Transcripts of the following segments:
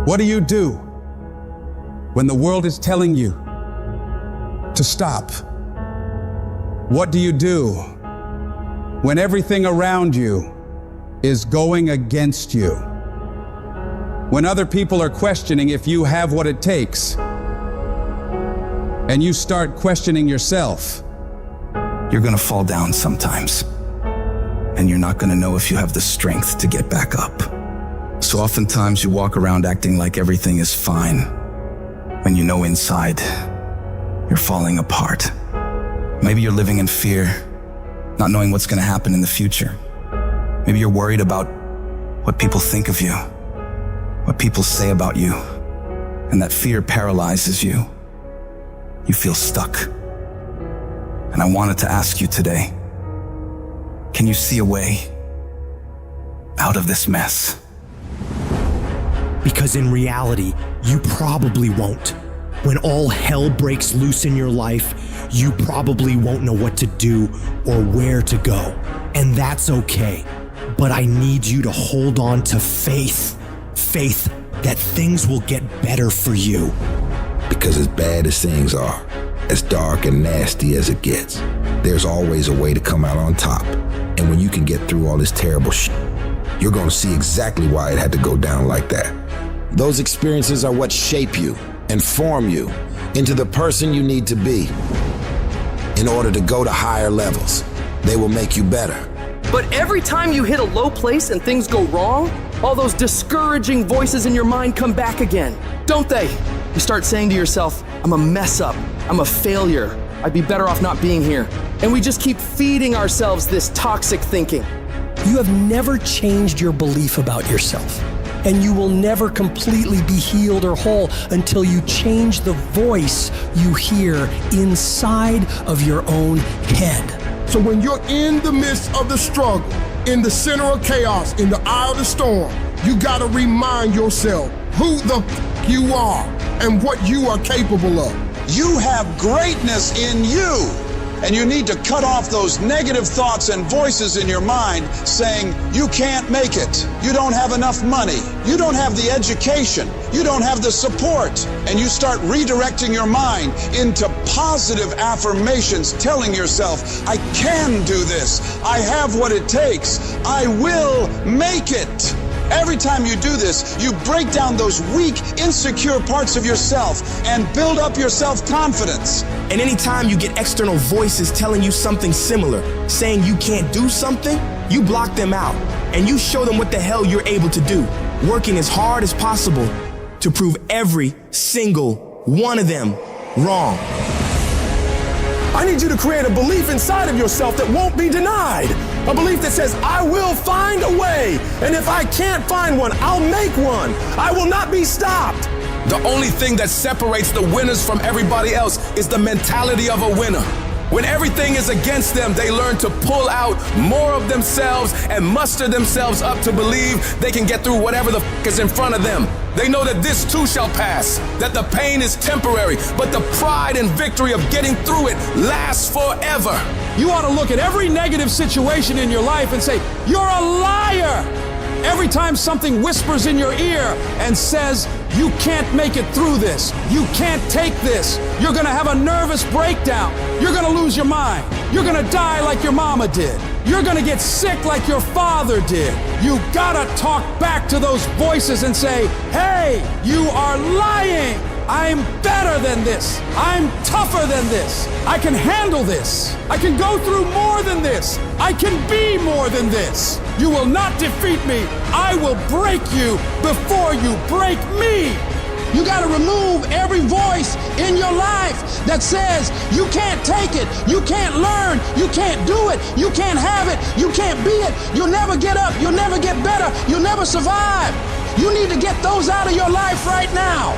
What do you do when the world is telling you to stop? What do you do when everything around you is going against you? When other people are questioning if you have what it takes, and you start questioning yourself, you're gonna fall down sometimes, and you're not gonna know if you have the strength to get back up. So oftentimes you walk around acting like everything is fine, when you know inside you're falling apart. Maybe you're living in fear, not knowing what's gonna happen in the future. Maybe you're worried about what people think of you, what people say about you, and that fear paralyzes you. You feel stuck. And I wanted to ask you today, can you see a way out of this mess? Because in reality, you probably won't. When all hell breaks loose in your life, you probably won't know what to do or where to go. And that's okay. But I need you to hold on to faith. Faith that things will get better for you. Because as bad as things are, as dark and nasty as it gets, there's always a way to come out on top. And when you can get through all this terrible shit, you're gonna see exactly why it had to go down like that. Those experiences are what shape you and form you into the person you need to be in order to go to higher levels. They will make you better. But every time you hit a low place and things go wrong, all those discouraging voices in your mind come back again, don't they? You start saying to yourself, I'm a mess up, I'm a failure, I'd be better off not being here. And we just keep feeding ourselves this toxic thinking. You have never changed your belief about yourself, and you will never completely be healed or whole until you change the voice you hear inside of your own head. So when you're in the midst of the struggle, in the center of chaos, in the eye of the storm, you gotta remind yourself who the you are and what you are capable of. You have greatness in you, and you need to cut off those negative thoughts and voices in your mind saying, you can't make it, you don't have enough money, you don't have the education, you don't have the support, and you start redirecting your mind into positive affirmations, telling yourself, I can do this, I have what it takes, I will make it. Every time you do this, you break down those weak, insecure parts of yourself and build up your self-confidence. And anytime you get external voices telling you something similar, saying you can't do something, you block them out and you show them what the hell you're able to do, working as hard as possible to prove every single one of them wrong. I need you to create a belief inside of yourself that won't be denied. A belief that says, I will find a way. And if I can't find one, I'll make one. I will not be stopped. The only thing that separates the winners from everybody else is the mentality of a winner. When everything is against them, they learn to pull out more of themselves and muster themselves up to believe they can get through whatever the is in front of them. They know that this too shall pass, that the pain is temporary, but the pride and victory of getting through it lasts forever. you ought to look at every negative situation in your life and say, you're a liar. Every time something whispers in your ear and says, you can't make it through this, you can't take this, you're gonna have a nervous breakdown, you're gonna lose your mind, you're gonna die like your mama did, you're gonna get sick like your father did. You gotta talk back to those voices and say, hey, you are lying. I'm better than this. I'm tougher than this. I can handle this. I can go through more than this. I can be more than this. You will not defeat me. I will break you before you break me. You got to remove every voice in your life that says you can't take it, you can't learn, you can't do it, you can't have it, you can't be it, you'll never get up, you'll never get better, you'll never survive. You need to get those out of your life right now,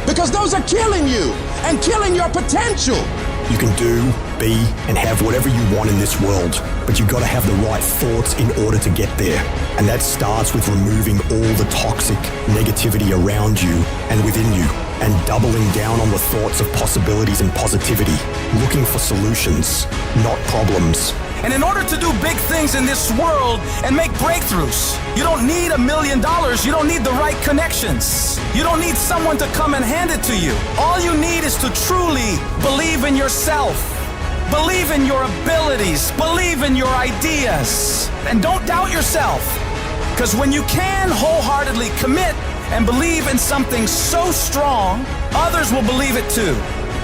because those are killing you and killing your potential. You can do, be, and have whatever you want in this world, but you gotta have the right thoughts in order to get there. And that starts with removing all the toxic negativity around you and within you, and doubling down on the thoughts of possibilities and positivity, looking for solutions, not problems. And in order to do big things in this world and make breakthroughs, you don't need $1 million. You don't need the right connections. You don't need someone to come and hand it to you. All you need is to truly believe in yourself. Believe in your abilities. Believe in your ideas. And don't doubt yourself. Because when you can wholeheartedly commit and believe in something so strong, others will believe it too.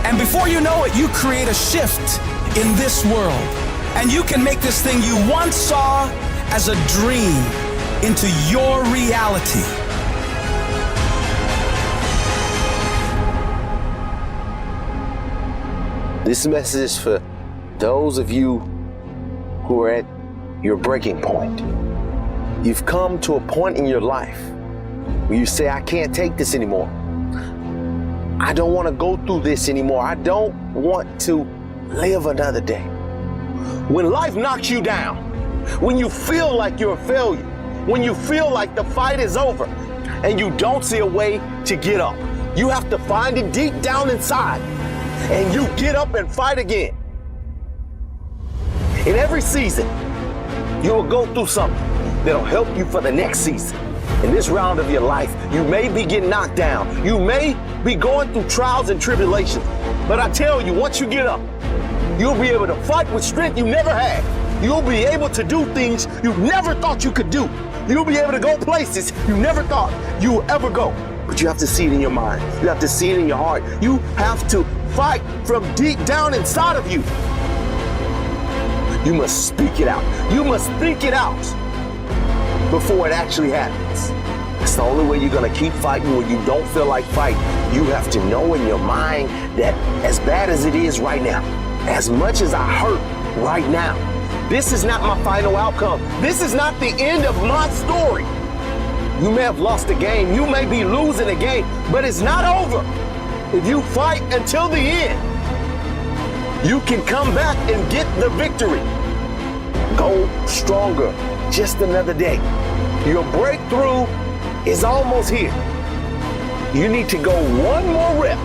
And before you know it, you create a shift in this world. And you can make this thing you once saw as a dream into your reality. This message is for those of you who are at your breaking point. You've come to a point in your life where you say, I can't take this anymore. I don't want to go through this anymore. I don't want to live another day. When life knocks you down, when you feel like you're a failure, when you feel like the fight is over and you don't see a way to get up, you have to find it deep down inside and you get up and fight again. In every season, you will go through something that'll help you for the next season. In this round of your life, you may be getting knocked down. You may be going through trials and tribulations. But I tell you, once you get up, you'll be able to fight with strength you never had. You'll be able to do things you never thought you could do. You'll be able to go places you never thought you would ever go. But you have to see it in your mind. You have to see it in your heart. You have to fight from deep down inside of you. You must speak it out. You must think it out before it actually happens. It's the only way you're gonna keep fighting when you don't feel like fighting. You have to know in your mind that as bad as it is right now, as much as I hurt right now, this is not my final outcome. This is not the end of my story. You may have lost a game. You may be losing a game, but it's not over. If you fight until the end, you can come back and get the victory. Go stronger. Just another day. Your breakthrough is almost here. You need to go one more rep,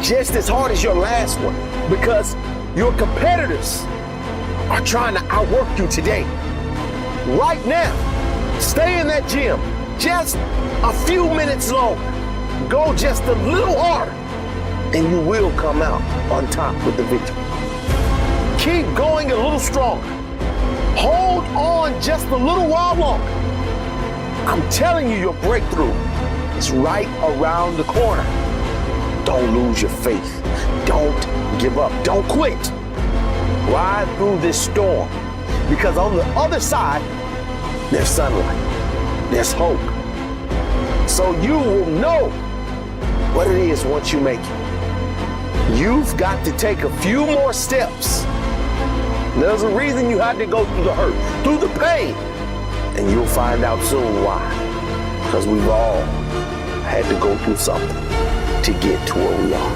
just as hard as your last one, because your competitors are trying to outwork you today. Right now, stay in that gym just a few minutes longer. Go just a little harder, and you will come out on top with the victory. Keep going a little stronger. Hold on just a little while longer. I'm telling you, your breakthrough is right around the corner. Don't lose your faith. Don't give up. Don't quit. Ride through this storm, because on the other side, there's sunlight. There's hope. So you will know what it is once you make it. You've got to take a few more steps. There's a reason you had to go through the hurt, through the pain, and you'll find out soon why. Because we've all had to go through something to get to where we are.